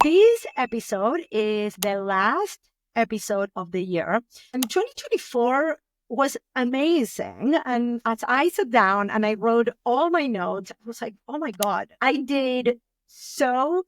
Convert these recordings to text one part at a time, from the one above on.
This episode is the last episode of the year, and 2024 was amazing. And as I sat down and I wrote all my notes, I was like, oh my God, I did so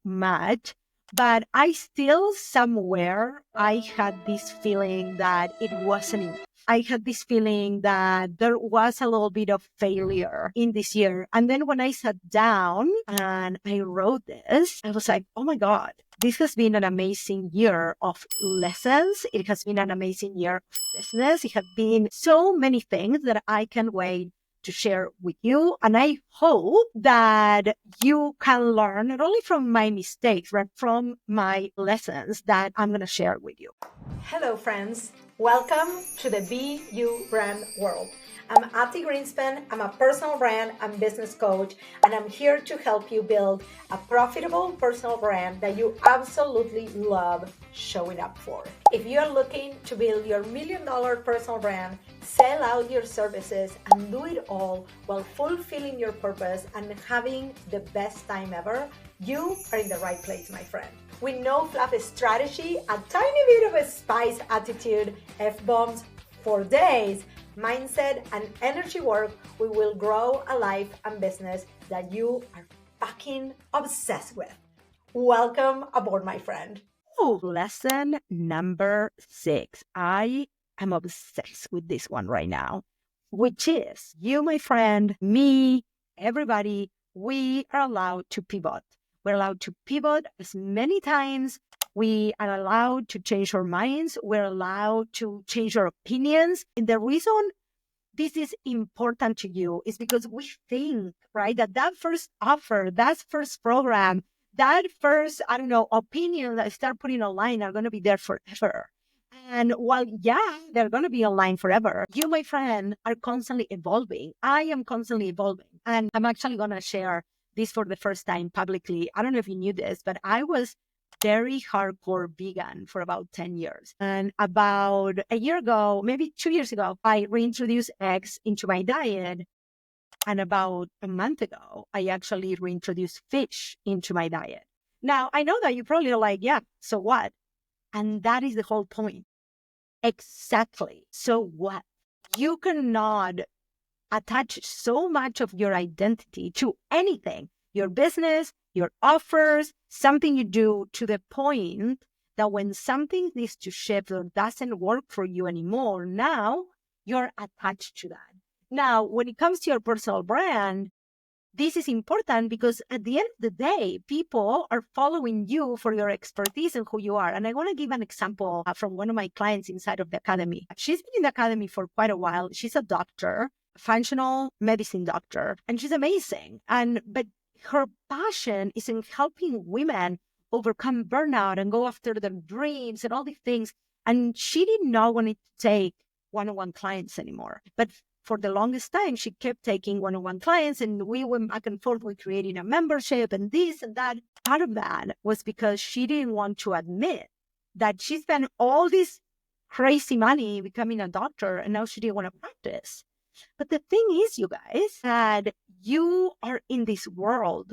much. But I still somewhere, I had this feeling that it wasn't enough. I had this feeling that there was a little bit of failure in this year. And then when I sat down and I wrote this, I was like, oh my God, this has been an amazing year of lessons. It has been an amazing year of business. It has been so many things that I can't wait to share with you. And I hope that you can learn not only from my mistakes, but from my lessons that I'm going to share with you. Hello, friends. Welcome to the Be You brand world. I'm Ati Greenspan. I'm a personal brand and business coach, and I'm here to help you build a profitable personal brand that you absolutely love showing up for. If you're looking to build your $1 million personal brand, sell out your services, and do it all while fulfilling your purpose and having the best time ever, you are in the right place, my friend. With no fluff strategy, a tiny bit of a spice attitude, F-bombs for days, mindset, and energy work, we will grow a life and business that you are fucking obsessed with. Welcome aboard, my friend. Oh, lesson number 6. I am obsessed with this one right now, which is you, my friend, me, everybody, we are allowed to pivot. We're allowed to pivot as many times. We are allowed to change our minds. We're allowed to change our opinions. And the reason this is important to you is because we think, right, that first offer, that first program, that first, opinion that I start putting online are going to be there forever. And while, yeah, they're going to be online forever, you, my friend, are constantly evolving. I am constantly evolving. And I'm actually going to share this for the first time publicly. I don't know if you knew this, but I was very hardcore vegan for about 10 years. And about a year ago, maybe 2 years ago, I reintroduced eggs into my diet. And about a month ago, I actually reintroduced fish into my diet. Now, I know that you probably are like, yeah, so what? And that is the whole point. Exactly. So what? You cannot attach so much of your identity to anything, your business, your offers, something you do, to the point that when something needs to shift or doesn't work for you anymore, now you're attached to that. Now, when it comes to your personal brand, this is important because at the end of the day, people are following you for your expertise and who you are. And I want to give an example from one of my clients inside of the academy. She's been in the academy for quite a while. She's a doctor, functional medicine doctor, and she's amazing. But her passion is in helping women overcome burnout and go after their dreams and all these things. And she did not want to take one-on-one clients anymore. But for the longest time, she kept taking one-on-one clients, and we went back and forth with creating a membership and this and that. Part of that was because she didn't want to admit that she spent all this crazy money becoming a doctor, and now she didn't want to practice. But the thing is, you guys, that you are in this world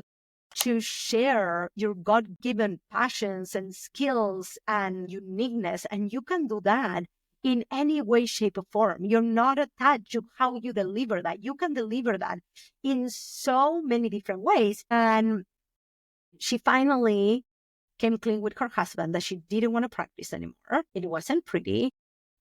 to share your God-given passions and skills and uniqueness, and you can do that in any way, shape, or form. You're not attached to how you deliver that. You can deliver that in so many different ways. And she finally came clean with her husband that she didn't want to practice anymore. It wasn't pretty.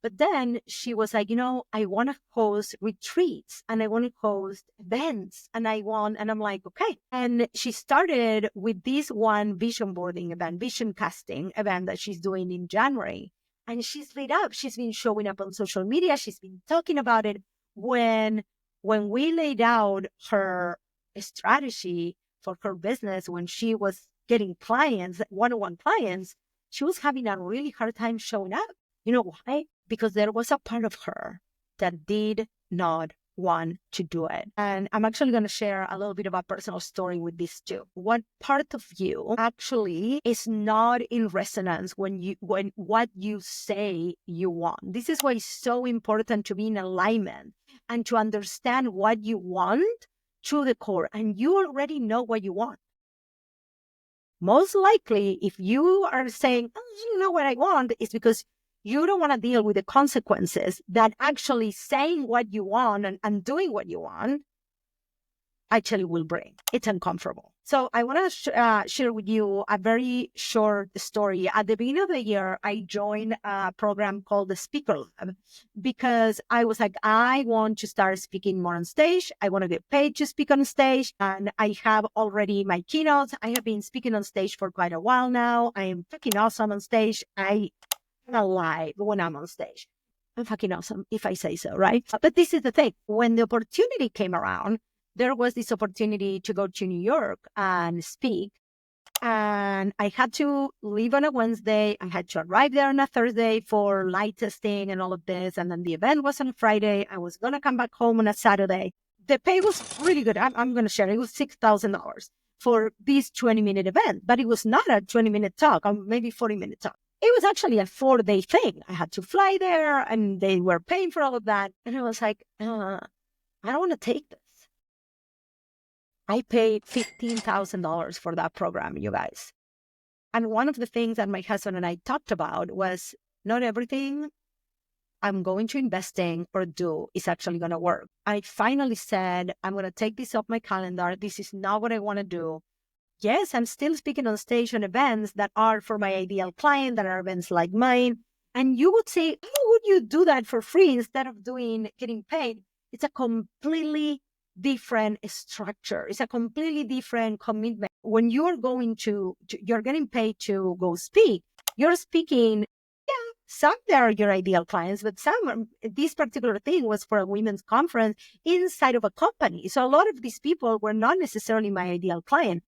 But then she was like, I want to host retreats and I want to host events and I'm like, okay. And she started with this one vision boarding event, vision casting event that she's doing in January. And she's lit up. She's been showing up on social media. She's been talking about it. When we laid out her strategy for her business, when she was getting clients, one-on-one clients, she was having a really hard time showing up. You know why? Because there was a part of her that did not want to do it. And I'm actually going to share a little bit of a personal story with this too. What part of you actually is not in resonance when what you say you want? This is why it's so important to be in alignment and to understand what you want to the core. And you already know what you want. Most likely, if you are saying, oh, you know what I want, it's because you don't want to deal with the consequences that actually saying what you want and doing what you want actually will bring. It's uncomfortable. So I want to share with you a very short story. At the beginning of the year, I joined a program called the Speaker Lab because I was like, I want to start speaking more on stage. I want to get paid to speak on stage. And I have already my keynotes. I have been speaking on stage for quite a while now. I am fucking awesome on stage. I'm alive when I'm on stage. I'm fucking awesome if I say so, right? But this is the thing. When the opportunity came around, there was this opportunity to go to New York and speak. And I had to leave on a Wednesday. I had to arrive there on a Thursday for light testing and all of this. And then the event was on a Friday. I was going to come back home on a Saturday. The pay was really good. I'm going to share. It was $6,000 for this 20-minute event, but it was not a 20-minute talk or maybe 40-minute talk. It was actually a 4-day thing. I had to fly there and they were paying for all of that. And I was like, I don't want to take this. I paid $15,000 for that program, you guys. And one of the things that my husband and I talked about was not everything I'm going to invest in or do is actually going to work. I finally said, I'm going to take this off my calendar. This is not what I want to do. Yes, I'm still speaking on stage on events that are for my ideal client, that are events like mine. And you would say, how would you do that for free instead of getting paid? It's a completely different structure. It's a completely different commitment. When you're you're getting paid to go speak, you're speaking, some there are your ideal clients, but this particular thing was for a women's conference inside of a company. So a lot of these people were not necessarily my ideal client.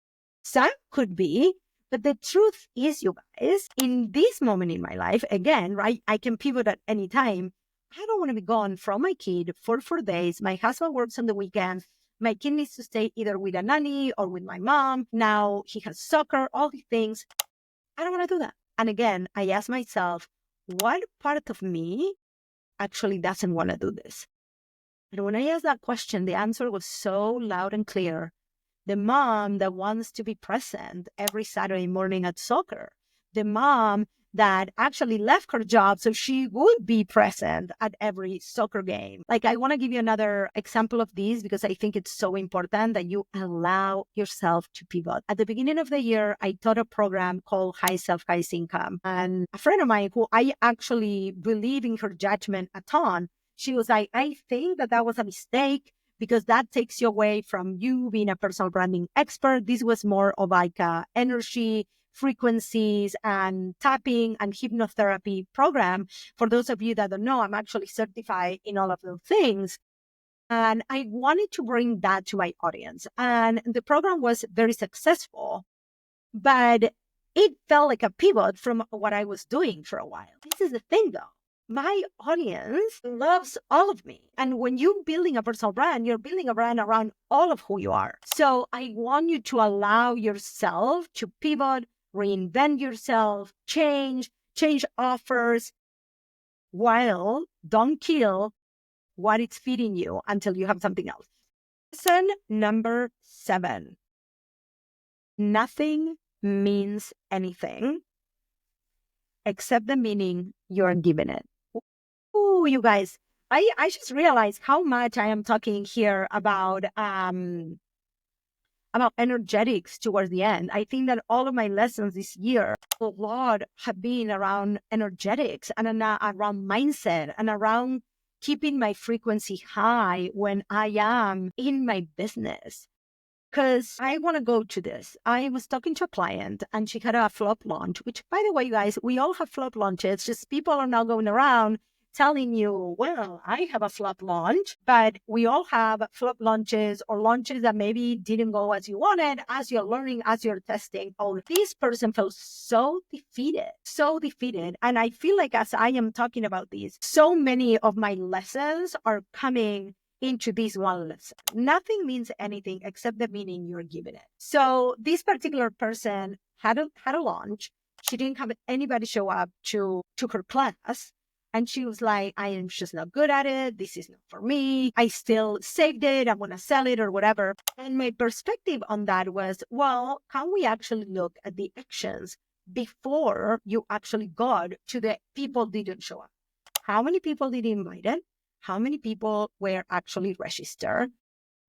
Some could be, but the truth is, you guys, in this moment in my life, again, right, I can pivot at any time. I don't want to be gone from my kid for 4 days. My husband works on the weekends. My kid needs to stay either with a nanny or with my mom. Now he has soccer, all these things. I don't want to do that. And again, I ask myself, what part of me actually doesn't want to do this? And when I asked that question, the answer was so loud and clear. The mom that wants to be present every Saturday morning at soccer. The mom that actually left her job so she would be present at every soccer game. Like, I want to give you another example of this because I think it's so important that you allow yourself to pivot. At the beginning of the year, I taught a program called High Self, High Income. And a friend of mine who I actually believe in her judgment a ton, she was like, I think that was a mistake because that takes you away from you being a personal branding expert. This was more of like a energy, frequencies, and tapping and hypnotherapy program. For those of you that don't know, I'm actually certified in all of those things. And I wanted to bring that to my audience. And the program was very successful, but it felt like a pivot from what I was doing for a while. This is the thing though. My audience loves all of me. And when you're building a personal brand, you're building a brand around all of who you are. So I want you to allow yourself to pivot, reinvent yourself, change offers, while don't kill what it's feeding you until you have something else. Lesson number 7. Nothing means anything except the meaning you're giving it. Ooh, you guys, I just realized how much I am talking here about energetics towards the end. I think that all of my lessons this year, a lot have been around energetics and around mindset and around keeping my frequency high when I am in my business. Because I want to go to this. I was talking to a client and she had a flop launch, which, by the way, you guys, we all have flop launches. Just people are now going around telling you, well, I have a flop launch, but we all have flop launches or launches that maybe didn't go as you wanted, as you're learning, as you're testing. Oh, this person felt so defeated. And I feel like as I am talking about this, so many of my lessons are coming into this one lesson. Nothing means anything except the meaning you're giving it. So this particular person had a launch. She didn't have anybody show up to her class. And she was like, I am just not good at it. This is not for me. I still saved it. I'm going to sell it or whatever. And my perspective on that was, well, can we actually look at the actions before you actually got to the people didn't show up? How many people did you invite in? How many people were actually registered?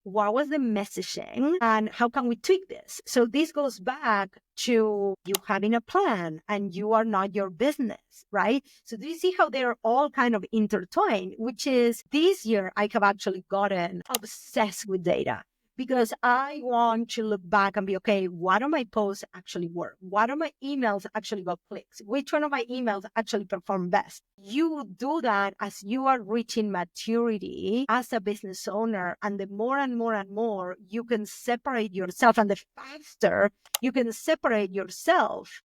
What was the messaging and how can we tweak this? So this goes back to you having a plan and you are not your business, right? So do you see how they're all kind of intertwined, which is this year I have actually gotten obsessed with data because I want to look back and be, okay, what do my posts actually work? What do my emails actually got clicks? Which one of my emails actually perform best? You do that as you are reaching maturity as a business owner. And the more and more and more you can separate yourself and the faster you can separate yourself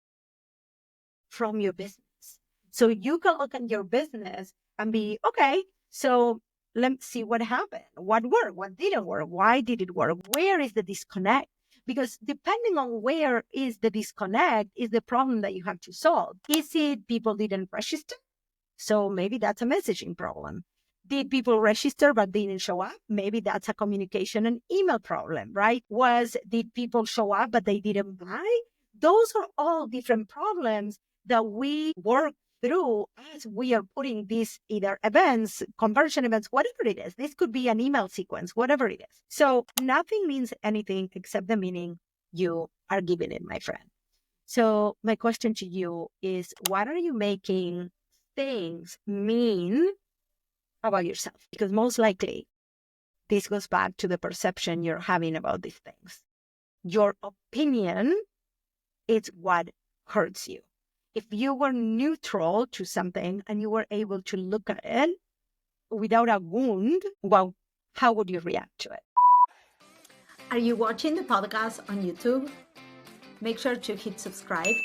from your business. So you can look at your business and be, okay, so let's see what happened. What worked? What didn't work? Why did it work? Where is the disconnect? Because depending on where is the disconnect is the problem that you have to solve. Is it people didn't register? So maybe that's a messaging problem. Did people register but didn't show up? Maybe that's a communication and email problem, right? Did people show up but they didn't buy? Those are all different problems that we work through as we are putting these either events, conversion events, whatever it is. This could be an email sequence, whatever it is. So nothing means anything except the meaning you are giving it, my friend. So my question to you is, what are you making things mean about yourself? Because most likely this goes back to the perception you're having about these things. Your opinion is what hurts you. If you were neutral to something and you were able to look at it without a wound, well, how would you react to it? Are you watching the podcast on YouTube? Make sure to hit subscribe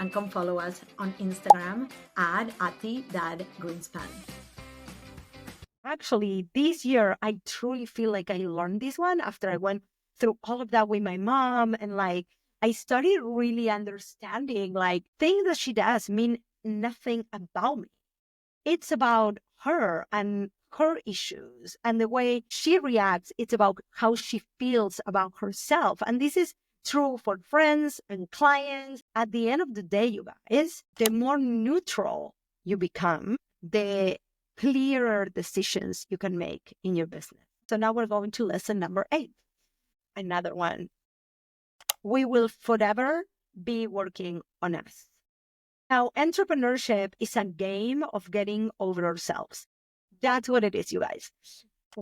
and come follow us on Instagram at @ati.greenspan. Actually, this year, I truly feel like I learned this one after I went through all of that with my mom. And like, I started really understanding like things that she does mean nothing about me. It's about her and her issues and the way she reacts. It's about how she feels about herself. And this is true for friends and clients. At the end of the day, you guys, the more neutral you become, the clearer decisions you can make in your business. So now we're going to lesson number 8. Another one. We will forever be working on us. Now, entrepreneurship is a game of getting over ourselves. That's what it is, you guys.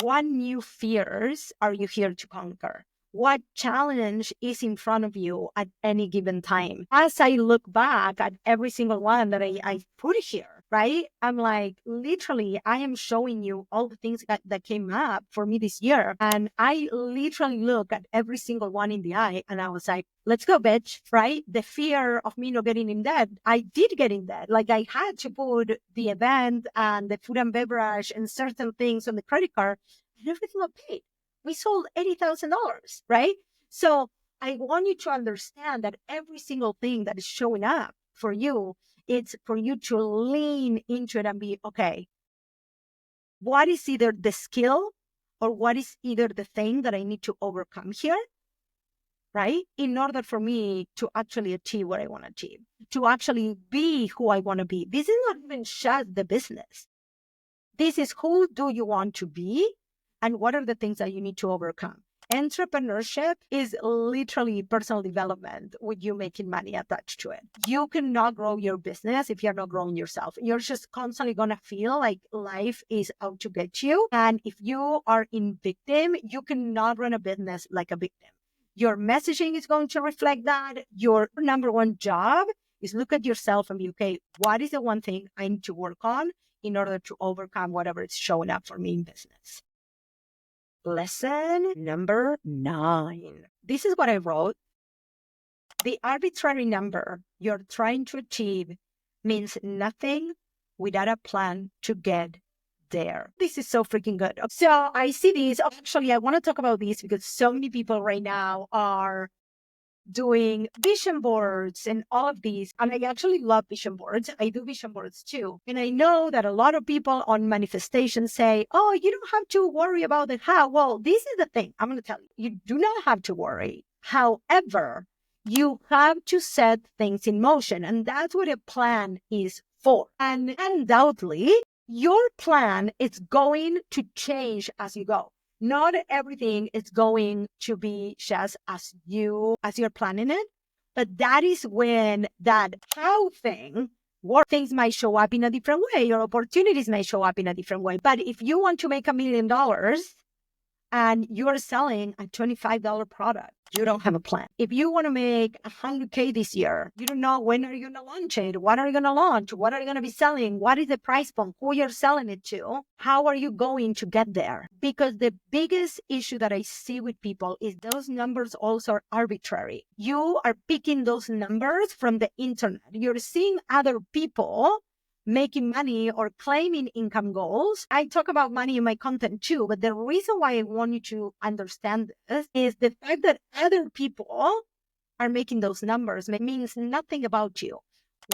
What new fears are you here to conquer? What challenge is in front of you at any given time? As I look back at every single one that I put here, right? I'm like, literally, I am showing you all the things that came up for me this year. And I literally look at every single one in the eye and I was like, let's go, bitch, right? The fear of me not getting in debt, I did get in debt. Like I had to put the event and the food and beverage and certain things on the credit card and everything got paid. We sold $80,000, right? So I want you to understand that every single thing that is showing up for you, it's for you to lean into it and be, okay, what is either the skill or what is either the thing that I need to overcome here, right? In order for me to actually achieve what I want to achieve, to actually be who I want to be. This is not even just the business. This is who do you want to be and what are the things that you need to overcome. Entrepreneurship is literally personal development with you making money attached to it. You cannot grow your business if you're not growing yourself. You're just constantly going to feel like life is out to get you. And if you are in victim, you cannot run a business like a victim. Your messaging is going to reflect that. Your number one job is look at yourself and be, okay, what is the one thing I need to work on in order to overcome whatever is showing up for me in business? Lesson number 9. This is what I wrote. The arbitrary number you're trying to achieve means nothing without a plan to get there. This is so freaking good. So I see these. Actually, I want to talk about these because so many people right now are doing vision boards and all of these. And I actually love vision boards. I do vision boards too. And I know that a lot of people on manifestation say, oh, you don't have to worry about the how. Well, this is the thing. I'm going to tell you, you do not have to worry. However, you have to set things in motion. And that's what a plan is for. And undoubtedly, your plan is going to change as you go. Not everything is going to be just as you're planning it, but that is when that how thing works. Things might show up in a different way. Your opportunities may show up in a different way. But if you want to make $1 million and you're selling a $25 product, you don't have a plan. If you want to make 100K this year, you don't know when are you going to launch it? What are you going to launch? What are you going to be selling? What is the price point? Who you're selling it to? How are you going to get there? Because the biggest issue that I see with people is those numbers also are arbitrary. You are picking those numbers from the internet. You're seeing other people making money or claiming income goals. I talk about money in my content too, but the reason why I want you to understand this is the fact that other people are making those numbers means nothing about you.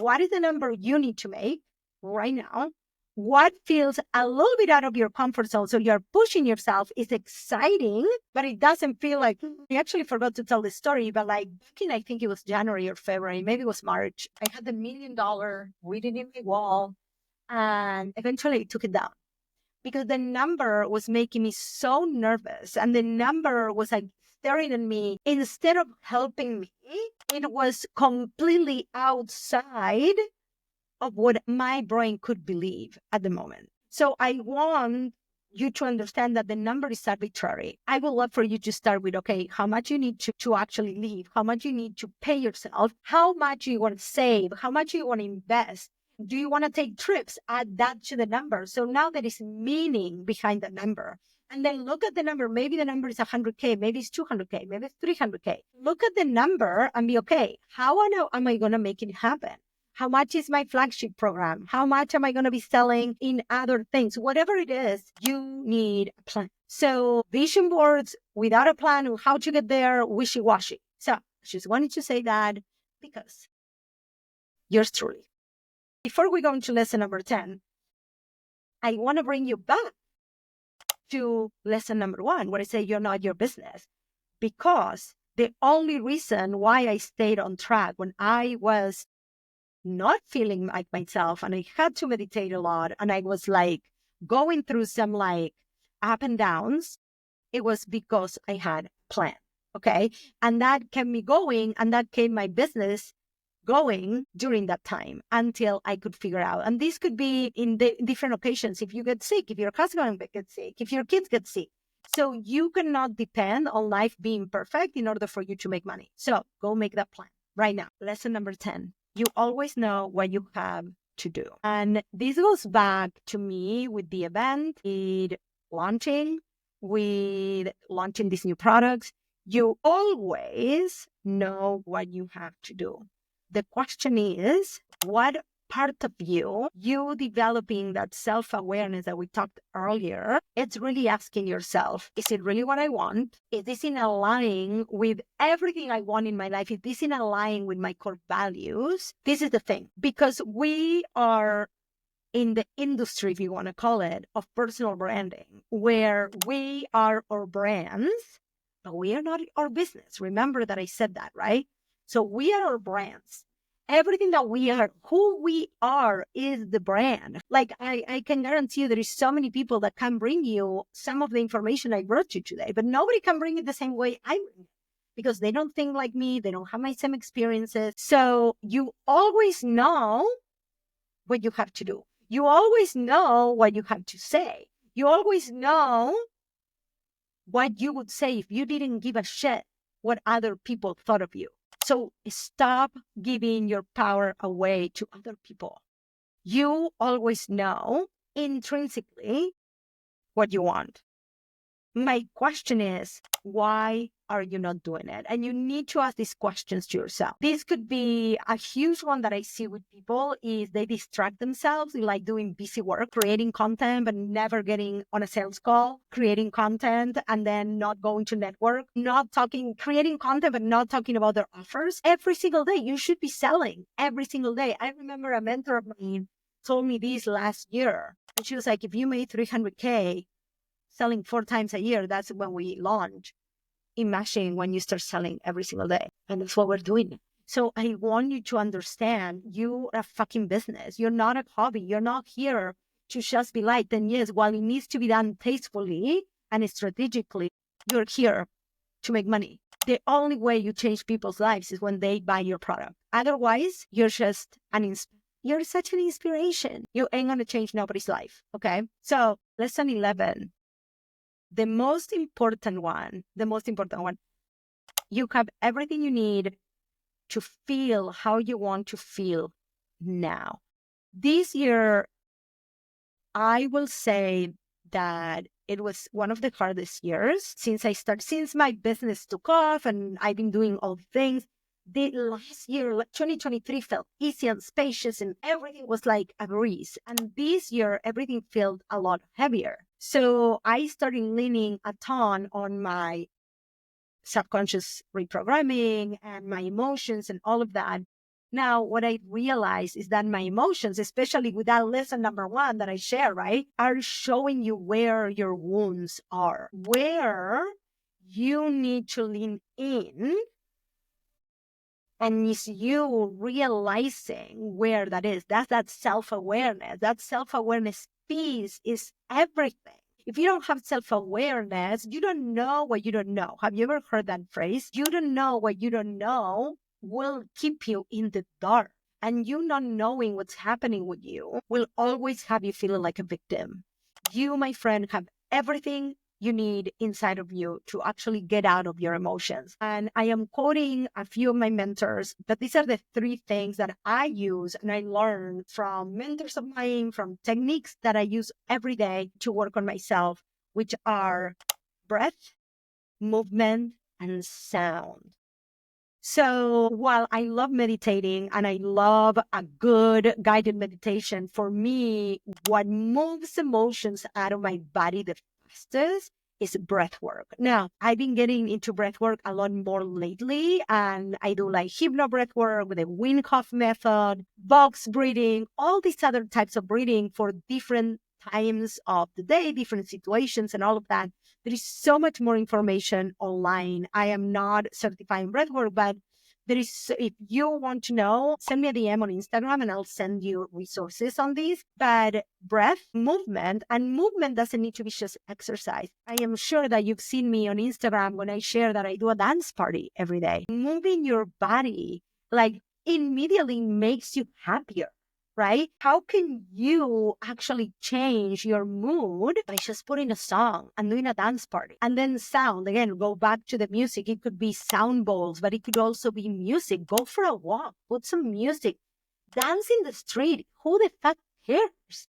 What is the number you need to make right now? What feels a little bit out of your comfort zone, so you're pushing yourself, is exciting, but it doesn't feel like, I actually forgot to tell the story, but like back in, I think it was January or February, maybe it was March, I had the $1 million written in my wall, and eventually I took it down because the number was making me so nervous, and the number was like staring at me. Instead of helping me, it was completely outside of what my brain could believe at the moment. So I want you to understand that the number is arbitrary. I would love for you to start with, okay, how much you need to actually live, how much you need to pay yourself, how much you want to save, how much you want to invest. Do you want to take trips? Add that to the number. So now there is meaning behind the number. And then look at the number. Maybe the number is 100K, maybe it's 200K, maybe it's 300K. Look at the number and be, okay, how am I going to make it happen? How much is my flagship program? How much am I going to be selling in other things? Whatever it is, you need a plan. So vision boards without a plan of how to get there, wishy-washy. So I just wanted to say that because yours truly. Before we go into lesson number 10, I want to bring you back to lesson number 1, where I say you're not your business. Because the only reason why I stayed on track when I was not feeling like myself and I had to meditate a lot and I was like going through some like up and downs, it was because I had a plan. Okay. And that kept me going, and that kept my business going during that time until I could figure out. And this could be in the different occasions. If you get sick, if your husband gets sick, if your kids get sick. So you cannot depend on life being perfect in order for you to make money. So go make that plan right now. Lesson number 10. You always know what you have to do. And this goes back to me with the event, with launching these new products. You always know what you have to do. The question is, what part of you developing that self-awareness that we talked earlier, it's really asking yourself, is it really what I want? Is this in aligning with everything I want in my life? Is this in aligning with my core values? This is the thing, because we are in the industry, if you want to call it, of personal branding, where we are our brands, but we are not our business. Remember that I said that, right? So we are our brands. Everything that we are, who we are is the brand. Like I can guarantee you there is so many people that can bring you some of the information I brought you today, but nobody can bring it the same way I bring it because they don't think like me. They don't have my same experiences. So you always know what you have to do. You always know what you have to say. You always know what you would say if you didn't give a shit what other people thought of you. So stop giving your power away to other people. You always know intrinsically what you want. My question is, why are you not doing it? And you need to ask these questions to yourself. This could be a huge one that I see with people is they distract themselves in like doing busy work, creating content, but never getting on a sales call, creating content and then not going to network, not talking, creating content, but not talking about their offers. Every single day, you should be selling every single day. I remember a mentor of mine told me this last year. And she was like, if you made 300K, selling 4 times a year, that's when we launch. Imagine when you start selling every single day. And that's what we're doing. So I want you to understand you are a fucking business. You're not a hobby. You're not here to just be like, then yes, while it needs to be done tastefully and strategically, you're here to make money. The only way you change people's lives is when they buy your product. Otherwise, you're just you're such an inspiration. You ain't gonna change nobody's life. Okay. So lesson 11. The most important one, you have everything you need to feel how you want to feel now. This year, I will say that it was one of the hardest years since my business took off and I've been doing all the things. The last year, like 2023, felt easy and spacious and everything was like a breeze. And this year, everything felt a lot heavier. So I started leaning a ton on my subconscious reprogramming and my emotions and all of that. Now, what I realize is that my emotions, especially with that lesson number 1 that I share, right, are showing you where your wounds are, where you need to lean in. And it's you realizing where that is. That's that self-awareness. That self-awareness piece is everything. If you don't have self-awareness, you don't know what you don't know. Have you ever heard that phrase? You don't know what you don't know will keep you in the dark. And you not knowing what's happening with you will always have you feeling like a victim. You, my friend, have everything you need inside of you to actually get out of your emotions. And I am quoting a few of my mentors, but these are the 3 things that I use and I learned from mentors of mine, from techniques that I use every day to work on myself, which are breath, movement, and sound. So while I love meditating and I love a good guided meditation, for me, what moves emotions out of my body the fastest is breath work. Now, I've been getting into breath work a lot more lately, and I do like hypno breath work with the Wim Hof method, box breathing, all these other types of breathing for different times of the day, different situations, and all of that. There is so much more information online. I am not certifying breathwork, but there is, if you want to know, send me a DM on Instagram and I'll send you resources on these. But breath, movement, and movement doesn't need to be just exercise. I am sure that you've seen me on Instagram when I share that I do a dance party every day. Moving your body like immediately makes you happier, right? How can you actually change your mood by just putting a song and doing a dance party? And then sound, again, go back to the music. It could be sound bowls, but it could also be music. Go for a walk, put some music, dance in the street. Who the fuck cares?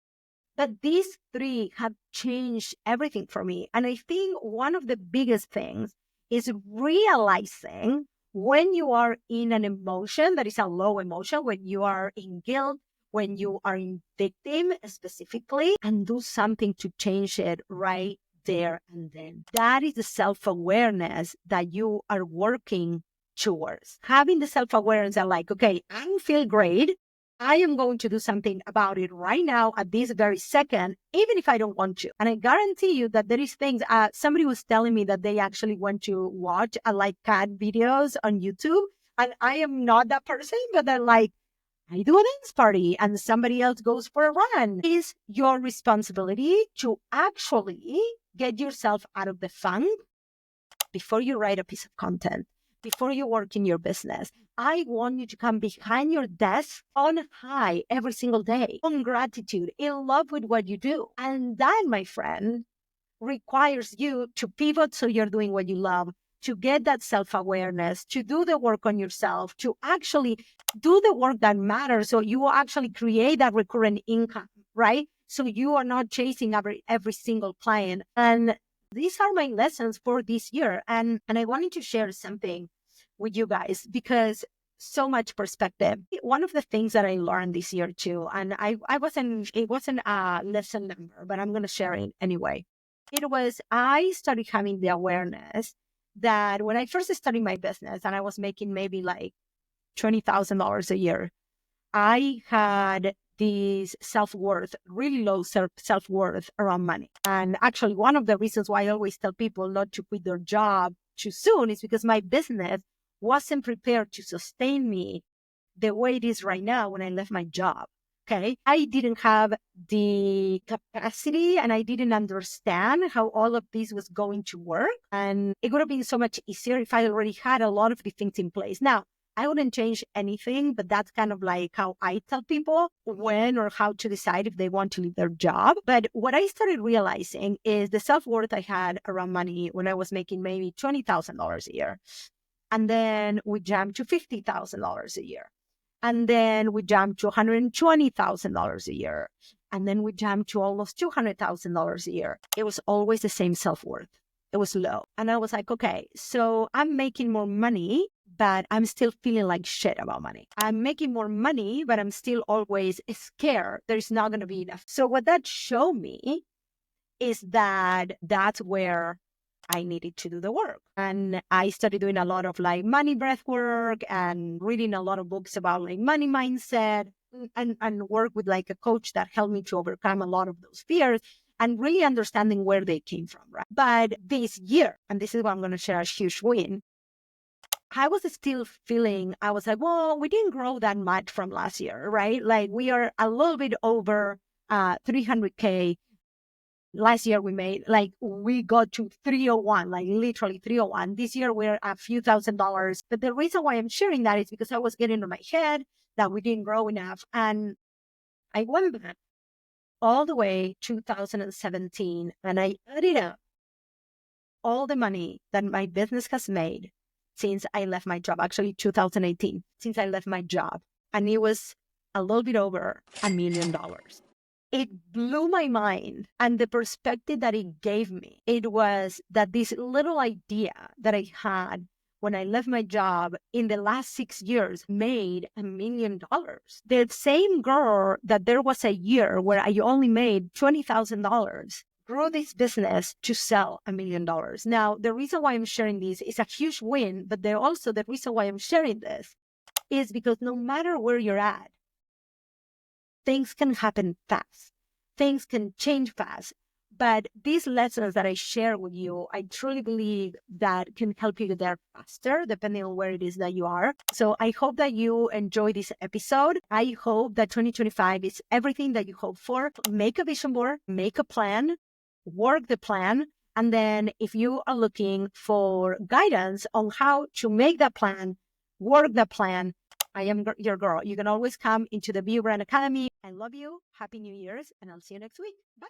But these 3 have changed everything for me. And I think one of the biggest things is realizing when you are in an emotion that is a low emotion, when you are in guilt, when you are in victim specifically, and do something to change it right there and then. That is the self-awareness that you are working towards. Having the self-awareness that like, okay, I don't feel great. I am going to do something about it right now at this very second, even if I don't want to. And I guarantee you that there is things, somebody was telling me that they actually went to watch like cat videos on YouTube. And I am not that person, but they're like, I do a dance party and somebody else goes for a run. It is your responsibility to actually get yourself out of the funk before you write a piece of content, before you work in your business. I want you to come behind your desk on high every single day, on gratitude, in love with what you do. And that, my friend, requires you to pivot so you're doing what you love, to get that self-awareness, to do the work on yourself, to actually do the work that matters so you will actually create that recurrent income, right? So you are not chasing every single client. And These are my lessons for this year. And I wanted to share something with you guys because so much perspective. One of the things that I learned this year too, and it wasn't a lesson number, but I'm going to share it anyway. It was, I started having the awareness that when I first started my business and I was making maybe like $20,000 a year, I had this self-worth, really low self-worth around money. And actually, one of the reasons why I always tell people not to quit their job too soon is because my business wasn't prepared to sustain me the way it is right now when I left my job. Okay. I didn't have the capacity and I didn't understand how all of this was going to work. And it would have been so much easier if I already had a lot of the things in place. Now, I wouldn't change anything, but that's kind of like how I tell people when or how to decide if they want to leave their job. But what I started realizing is the self-worth I had around money when I was making maybe $20,000 a year. And then we jumped to $50,000 a year. And then we jumped to $120,000 a year. And then we jumped to almost $200,000 a year. It was always the same self-worth. It was low. And I was like, okay, so I'm making more money, but I'm still feeling like shit about money. I'm making more money, but I'm still always scared there's not going to be enough. So what that showed me is that that's where I needed to do the work. And I started doing a lot of like money breath work and reading a lot of books about like money mindset and work with like a coach that helped me to overcome a lot of those fears and really understanding where they came from, right? But this year, and this is what I'm going to share a huge win, I was still feeling, I was like, well, we didn't grow that much from last year, right? Like we are a little bit over 300K. Last year we got to 301, like literally 301. This year we're a few $1,000s. But the reason why I'm sharing that is because I was getting in my head that we didn't grow enough. And I went back all the way 2017 and I added up all the money that my business has made since I left my job, actually 2018, since I left my job. And it was a little bit over $1 million. It blew my mind. And the perspective that it gave me, it was that this little idea that I had when I left my job in the last 6 years made $1 million. The same girl that there was a year where I only made $20,000 grew this business to sell $1 million. Now, the reason why I'm sharing this is a huge win, but the reason why I'm sharing this is because no matter where you're at, things can happen fast. Things can change fast. But these lessons that I share with you, I truly believe that can help you get there faster, depending on where it is that you are. So I hope that you enjoy this episode. I hope that 2025 is everything that you hope for. Make a vision board, make a plan, work the plan. And then if you are looking for guidance on how to make that plan, work the plan, I am your girl. You can always come into the Be Brand Academy. I love you. Happy New Year's, and I'll see you next week. Bye.